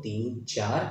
3, 4,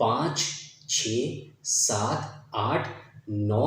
5, 6, 7, 8, 9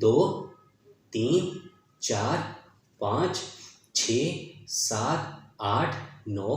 2, 3, 4, 5, 6, 7, 8, 9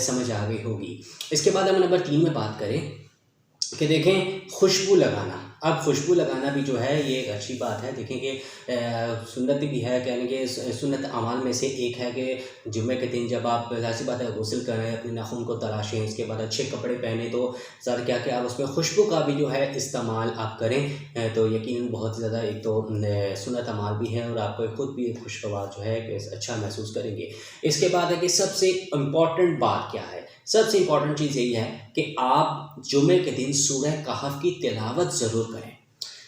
سمجھ آ گئی ہوگی۔ اس کے بعد ہم نمبر 3 میں بات کریں کہ دیکھیں خوشبو لگانا۔ اب خوشبو لگانا بھی جو ہے یہ ایک اچھی بات ہے۔ دیکھیں کہ سنت بھی ہے، کہنے کہ سنت اعمال میں سے ایک ہے کہ جمعے کے دن جب آپ ظاہر بات ہے غسل کریں، اپنے ناخن کو تراشیں، اس کے بعد اچھے کپڑے پہنیں، تو زیادہ کیا کہ آپ اس میں خوشبو کا بھی جو ہے استعمال آپ کریں تو یقیناً بہت زیادہ ایک تو سنت اعمال بھی ہے اور آپ کو خود بھی ایک خوشگوار جو ہے کہ اچھا محسوس کریں گے۔ اس کے بعد ہے کہ سب سے امپورٹنٹ بات کیا ہے؟ سب سے امپورٹنٹ چیز یہی ہے کہ آپ جمعے کے دن سورہ کہف کی تلاوت ضرور کریں۔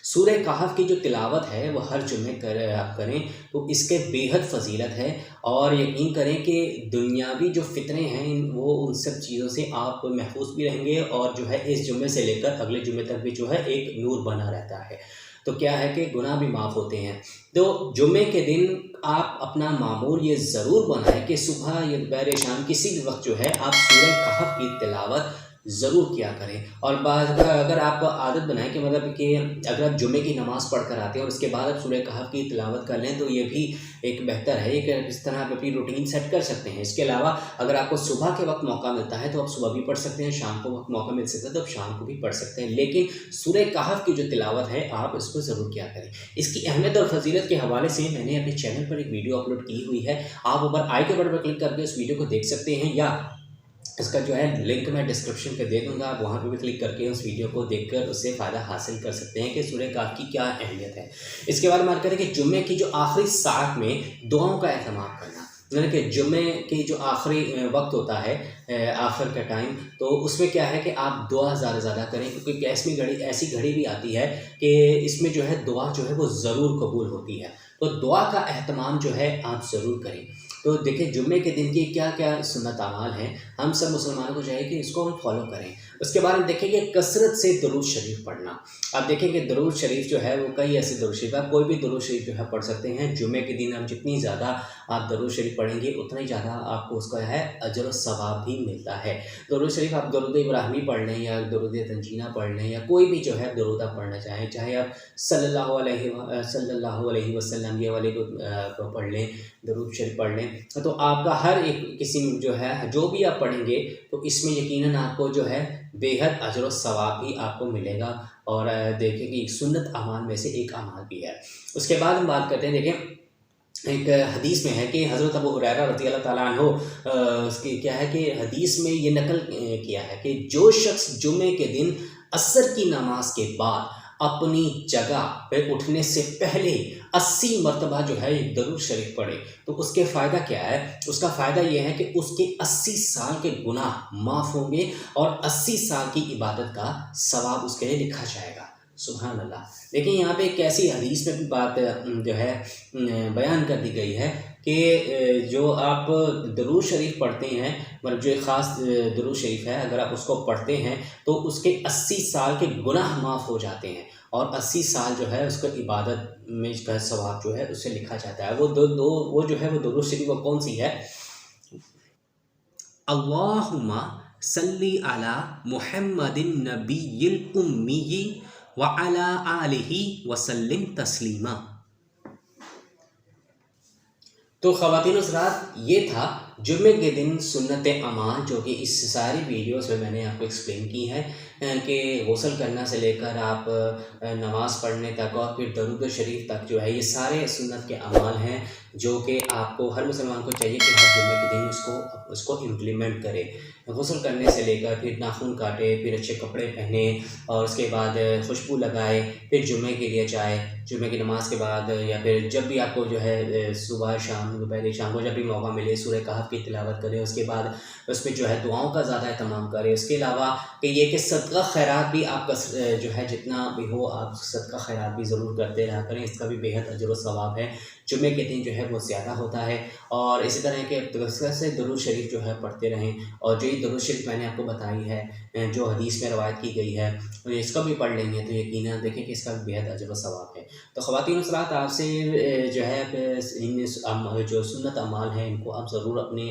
سورہ کہف کی جو تلاوت ہے وہ ہر جمعے آپ کریں تو اس کے بے حد فضیلت ہے، اور یقین کریں کہ دنیاوی جو فتنے ہیں وہ ان سب چیزوں سے آپ محفوظ بھی رہیں گے، اور جو ہے اس جمعے سے لے کر اگلے جمعے تک بھی جو ہے ایک نور بنا رہتا ہے، تو کیا ہے کہ گناہ بھی معاف ہوتے ہیں۔ تو جمعے کے دن آپ اپنا معمول یہ ضرور بنائیں کہ صبح یا دوپہر شام کسی بھی وقت جو ہے آپ سورہ کہف کی تلاوت ضرور کیا کریں۔ اور اگر آپ عادت بنائیں کہ مطلب کہ اگر آپ جمعے کی نماز پڑھ کر آتے ہیں اور اس کے بعد آپ سورہ کہف کی تلاوت کر لیں تو یہ بھی ایک بہتر ہے، کہ اس طرح آپ اپنی روٹین سیٹ کر سکتے ہیں۔ اس کے علاوہ اگر آپ کو صبح کے وقت موقع ملتا ہے تو آپ صبح بھی پڑھ سکتے ہیں، شام کو وقت موقع مل سکتا ہے تو آپ شام کو بھی پڑھ سکتے ہیں، لیکن سورہ کہف کی جو تلاوت ہے آپ اس کو ضرور کیا کریں۔ اس کی اہمیت اور فضیلت کے حوالے سے میں نے اپنے چینل پر ایک ویڈیو اپلوڈ کی ہوئی ہے، آپ اوپر آئی کے بٹن پر کلک کر کے اس ویڈیو کو دیکھ سکتے ہیں، یا اس کا جو ہے لنک میں ڈسکرپشن پہ دے دوں گا، آپ وہاں پہ بھی کلک کر کے اس ویڈیو کو دیکھ کر اس سے فائدہ حاصل کر سکتے ہیں کہ سورہ کہف کی کیا اہمیت ہے۔ اس کے بعد ہم بات کریں کہ جمعے کی جو آخری ساعت میں دعاؤں کا اہتمام کرنا، یعنی کہ جمعے کی جو آخری وقت ہوتا ہے، آخر کا ٹائم، تو اس میں کیا ہے کہ آپ دعا زیادہ کریں، کیونکہ ایسی گھڑی بھی آتی ہے کہ اس میں جو ہے دعا جو ہے وہ ضرور قبول ہوتی ہے، تو دعا کا اہتمام جو ہے آپ ضرور کریں۔ تو دیکھیں جمعے کے دن کی کیا کیا سنت اعمال ہیں، ہم سب مسلمانوں کو چاہیے کہ اس کو ہم فالو کریں۔ اس کے بعد ہم دیکھیں کہ کثرت سے درود شریف پڑھنا۔ آپ دیکھیں کہ درود شریف جو ہے وہ کئی ایسے درود شریف، آپ کوئی بھی درود شریف جو ہے پڑھ سکتے ہیں۔ جمعے کے دن آپ جتنی زیادہ آپ درود شریف پڑھیں گے اتنا ہی زیادہ آپ کو اس کا ہے اجر و ثواب بھی ملتا ہے۔ درود شریف آپ درود ابراہیمی پڑھ لیں یا درود تنجینہ پڑھ لیں، یا کوئی بھی جو ہے درود آپ پڑھنا چاہیں، چاہے آپ صلی اللہ علیہ وسلم یہ والے کو پڑھ لیں، درود شریف پڑھ لیں، تو آپ کا ہر ایک قسم جو ہے جو بھی آپ پڑھیں گے تو اس میں یقیناً آپ کو جو ہے بے حد اجر و ثواب بھی آپ کو ملے گا، اور دیکھیں کہ سنت اعمال میں سے ایک اعمال بھی ہے۔ اس کے بعد ہم بات کرتے ہیں، دیکھیں ایک حدیث میں ہے کہ حضرت ابو ہریرہ رضی اللہ تعالیٰ عنہ اس کی کیا ہے کہ حدیث میں یہ نقل کیا ہے کہ جو شخص جمعے کے دن عصر کی نماز کے بعد اپنی جگہ پہ اٹھنے سے پہلے 80 مرتبہ جو ہے ایک درود شریف پڑھے تو اس کے فائدہ کیا ہے؟ اس کا فائدہ یہ ہے کہ اس کے 80 سال کے گناہ معاف ہوں گے اور 80 سال کی عبادت کا ثواب اس کے لیے لکھا جائے گا۔ سبحان اللہ۔ لیکن یہاں پہ ایک ایسی حدیث میں بھی بات جو ہے بیان کر دی گئی ہے کہ جو آپ درود شریف پڑھتے ہیں، مطلب جو ایک خاص درود شریف ہے، اگر آپ اس کو پڑھتے ہیں تو اس کے 80 سال کے گناہ معاف ہو جاتے ہیں، اور 80 سال جو ہے اس کو عبادت میں کا ثواب جو ہے اسے لکھا جاتا ہے۔ وہ وہ جو ہے وہ درود شریف وہ کون سی ہے؟ اللہم صلی علی محمد النبی الامی وعلی آلہ وسلم تسلیما۔ تو خواتین و حضرات، یہ تھا جمعے کے دن سنت اعمال، جو کہ اس ساری ویڈیوز میں نے آپ کو ایکسپلین کی ہے کہ غسل کرنا سے لے کر آپ نماز پڑھنے تک اور پھر درود شریف تک جو ہے یہ سارے سنت کے اعمال ہیں جو کہ آپ کو ہر مسلمان کو چاہیے کہ ہر جمعے کے دن اس کو امپلیمنٹ کرے۔ غسل کرنے سے لے کر پھر ناخن کاٹے، پھر اچھے کپڑے پہنے، اور اس کے بعد خوشبو لگائے، پھر جمعے کے لیے جائے، جمعے کی نماز کے بعد یا پھر جب بھی آپ کو جو ہے صبح شام دوپہر شام کو جب بھی موقع ملے سورہ کہف کی تلاوت کرے، اس کے بعد اس میں جو ہے دعاؤں کا زیادہ اہتمام کرے۔ اس کے علاوہ کہ یہ کہ صدقہ خیرات بھی آپ کا جو ہے جتنا بھی ہو آپ صدقہ خیرات بھی ضرور کرتے رہا کریں، اس کا بھی بے حد اجر و ثواب ہے۔ جمعے کے دن جو ہے وہ زیادہ ہوتا ہے، اور اسی طرح کہ کثرت سے درود شریف جو ہے پڑھتے رہیں، اور جو یہ درود شریف میں نے آپ کو بتائی ہے جو حدیث میں روایت کی گئی ہے اس کا بھی پڑھ لیں گے تو یقیناً دیکھیں کہ اس کا بھی بے حد اجر و ثواب ہے۔ تو خواتین و حضرات، آپ سے جو ہے ان جو سنت اعمال ہیں ان کو آپ ضرور اپنے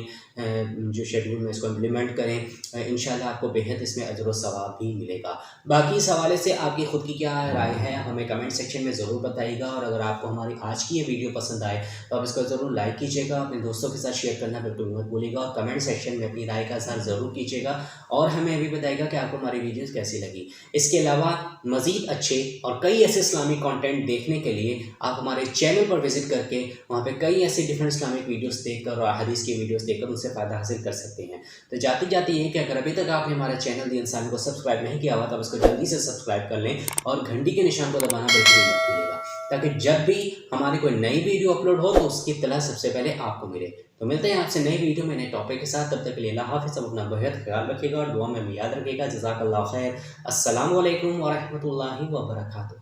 جو شیڈول میں اس کو امپلیمنٹ کریں، انشاءاللہ آپ کو بے حد اس میں اجر و ثواب بھی ملے گا۔ باقی اس حوالے سے آپ کی خود کی کیا رائے ہے ہمیں کمنٹ سیکشن میں ضرور بتائیے گا، اور اگر آپ کو ہماری آج کی یہ ویڈیو پسند پسند آئے تو آپ اس کو ضرور لائک کیجیے گا، اپنے دوستوں کے ساتھ شیئر کرنا بالکل مت بھولیے گا، اور کمنٹ سیکشن میں اپنی رائے کا اظہار ضرور کیجیے گا، اور ہمیں بھی بتائے گا کہ آپ کو ہماری ویڈیوز کیسی لگی۔ اس کے علاوہ مزید اچھے اور کئی ایسے اسلامی کانٹینٹ دیکھنے کے لیے آپ ہمارے چینل پر وزٹ کر کے وہاں پہ کئی ایسے ڈفرینٹ اسلامک ویڈیوز دیکھ کر اور حدیث کی ویڈیوز دیکھ کر ان سے فائدہ حاصل کر سکتے ہیں۔ تو جاتی جاتی یہ کہ اگر ابھی تک آپ نے ہمارا چینل دی انسانی کو سبسکرائب نہیں کیا ہوا تو آپ اس کو جلدی سے سبسکرائب کر لیں، اور گھنٹی کے نشان کو دبانا بالکل مت بھولیے گا، تاکہ جب بھی ہماری کوئی نئی ویڈیو اپلوڈ ہو تو اس کی اطلاع سب سے پہلے آپ کو ملے۔ تو ملتے ہیں آپ سے نئی ویڈیو میں نئے ٹاپک کے ساتھ، تب تک کے لیے اللہ حافظ، سب اپنا بہت خیال رکھیے گا اور دعا میں بھی یاد رکھیے گا۔ جزاک اللہ خیر، السلام علیکم ورحمۃ اللہ وبرکاتہ۔